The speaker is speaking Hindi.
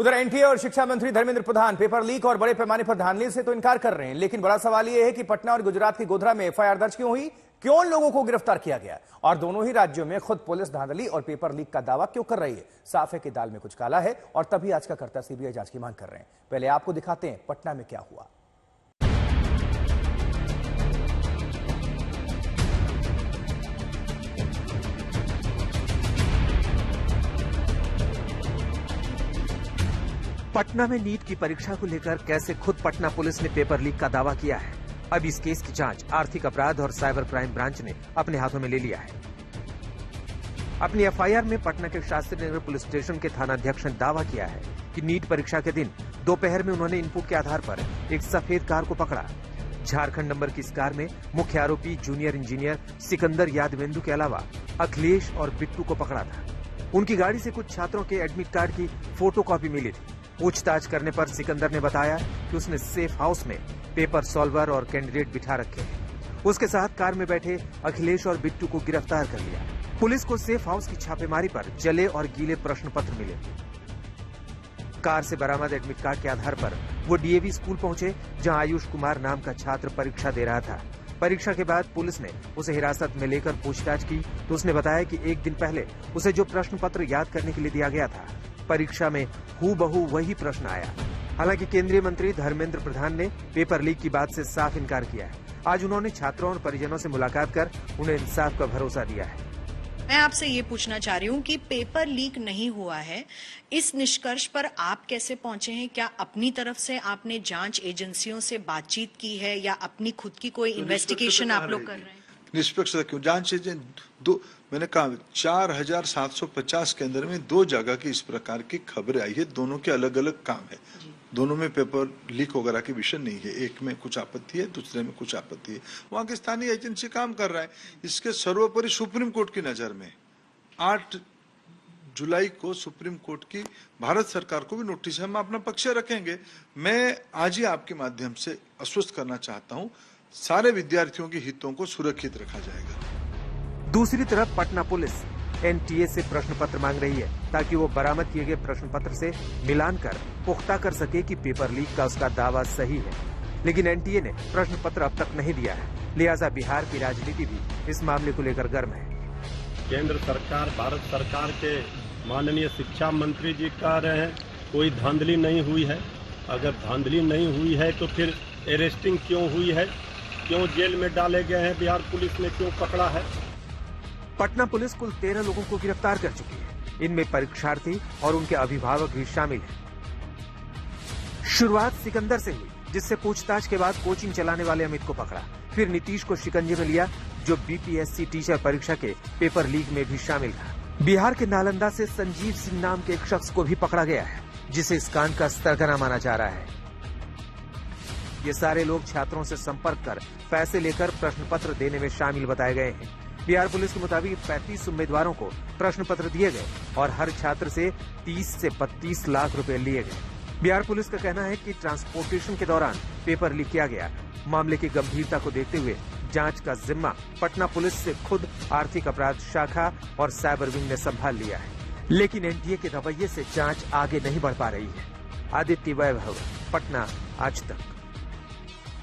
उधर एनटीए और शिक्षा मंत्री धर्मेंद्र प्रधान पेपर लीक और बड़े पैमाने पर धांधली से तो इनकार कर रहे हैं, लेकिन बड़ा सवाल यह है कि पटना और गुजरात की गोधरा में एफआईआर दर्ज क्यों हुई, क्यों लोगों को गिरफ्तार किया गया और दोनों ही राज्यों में खुद पुलिस धांधली और पेपर लीक का दावा क्यों कर रही है। साफ है कि दाल में कुछ काला है और तभी आज का कर्ता सीबीआई जांच की मांग कर रहे हैं। पहले आपको दिखाते हैं पटना में क्या हुआ। पटना में नीट की परीक्षा को लेकर कैसे खुद पटना पुलिस ने पेपर लीक का दावा किया है। अब इस केस की जांच आर्थिक अपराध और साइबर क्राइम ब्रांच ने अपने हाथों में ले लिया है। अपनी एफआईआर में पटना के शास्त्री नगर पुलिस स्टेशन के थानाध्यक्ष ने दावा किया है कि नीट परीक्षा के दिन दोपहर में उन्होंने इनपुट के आधार पर एक सफेद कार को पकड़ा। झारखंड नंबर की इस कार में मुख्य आरोपी जूनियर इंजीनियर सिकंदर यादवेंदु के अलावा अखिलेश और बिट्टू को पकड़ा था। उनकी गाड़ी से कुछ छात्रों के एडमिट कार्ड की फोटोकॉपी मिली थी। पूछताछ करने पर सिकंदर ने बताया कि उसने सेफ हाउस में पेपर सॉल्वर और कैंडिडेट बिठा रखे हैं। उसके साथ कार में बैठे अखिलेश और बिट्टू को गिरफ्तार कर लिया। पुलिस को सेफ हाउस की छापेमारी पर जले और गीले प्रश्न पत्र मिले। कार से बरामद एडमिट कार्ड के आधार पर वो डीएवी स्कूल पहुंचे, जहां आयुष कुमार नाम का छात्र परीक्षा दे रहा था। परीक्षा के बाद पुलिस ने उसे हिरासत में लेकर पूछताछ की तो उसने बताया कि एक दिन पहले उसे जो प्रश्न पत्र याद करने के लिए दिया गया था, परीक्षा में हूबहू वही प्रश्न आया। हालांकि केंद्रीय मंत्री धर्मेंद्र प्रधान ने पेपर लीक की बात से साफ इनकार किया है। आज उन्होंने छात्रों और परिजनों से मुलाकात कर उन्हें इंसाफ का भरोसा दिया है। मैं आपसे ये पूछना चाह रही हूँ कि पेपर लीक नहीं हुआ है, इस निष्कर्ष पर आप कैसे पहुंचे हैं? क्या अपनी तरफ से आपने जांच एजेंसियों से बातचीत की है या अपनी खुद की कोई इन्वेस्टिगेशन आप लोग कर रहे हैं? निष्पक्षता क्यों? जांच एजेंट दो, मैंने कहा 4750 के अंदर में 2 जगह की इस प्रकार की खबरें आई है। दोनों के अलग अलग काम है, दोनों में पेपर लीक वगैरह के विषय नहीं है। एक में कुछ आपत्ति है, दूसरे में कुछ आपत्ति है। वहां की स्थानीय एजेंसी काम कर रहा है। इसके सर्वोपरि सुप्रीम कोर्ट की नजर में 8 जुलाई को सुप्रीम कोर्ट की भारत सरकार को भी नोटिस है। हम अपना पक्ष रखेंगे। मैं आज ही आपके माध्यम से आश्वस्त करना चाहता हूं, सारे विद्यार्थियों के हितों को सुरक्षित रखा जाएगा। दूसरी तरफ पटना पुलिस एनटीए से प्रश्न पत्र मांग रही है ताकि वो बरामद किए गए प्रश्न पत्र से मिलान कर पुख्ता कर सके कि पेपर लीक का उसका दावा सही है। लेकिन एनटीए ने प्रश्न पत्र अब तक नहीं दिया है, लिहाजा बिहार की राजनीति भी इस मामले को लेकर गर्म है। केंद्र सरकार, भारत सरकार के माननीय शिक्षा मंत्री जी कह रहे हैं कोई धांधली नहीं हुई है। अगर धांधली नहीं हुई है तो फिर अरेस्टिंग क्यों हुई है, क्यों जेल में डाले गए हैं, बिहार पुलिस ने क्यों पकड़ा है? पटना पुलिस कुल 13 लोगों को गिरफ्तार कर चुकी है। इनमें परीक्षार्थी और उनके अभिभावक भी शामिल हैं। शुरुआत सिकंदर से हुई, जिससे पूछताछ के बाद कोचिंग चलाने वाले अमित को पकड़ा। फिर नीतीश को शिकंजे में लिया, जो बीपीएससी टीचर परीक्षा के पेपर लीक में भी शामिल था। बिहार के नालंदा से संजीव सिंह नाम के एक शख्स को भी पकड़ा गया है, जिसे इस कांड का सरगना माना जा रहा है। ये सारे लोग छात्रों से संपर्क कर पैसे लेकर प्रश्न पत्र देने में शामिल बताए गए हैं। बिहार पुलिस के मुताबिक 35 उम्मीदवारों को प्रश्न पत्र दिए गए और हर छात्र से 30 से 32 लाख रुपए लिए गए। बिहार पुलिस का कहना है कि ट्रांसपोर्टेशन के दौरान पेपर लीक किया गया। मामले की गंभीरता को देखते हुए जांच का जिम्मा पटना पुलिस से खुद आर्थिक अपराध शाखा और साइबर विंग ने संभाल लिया है। लेकिन एनटीए के रवैये से जांच आगे नहीं बढ़ पा रही है। आदित्य वैभव, पटना, आज तक।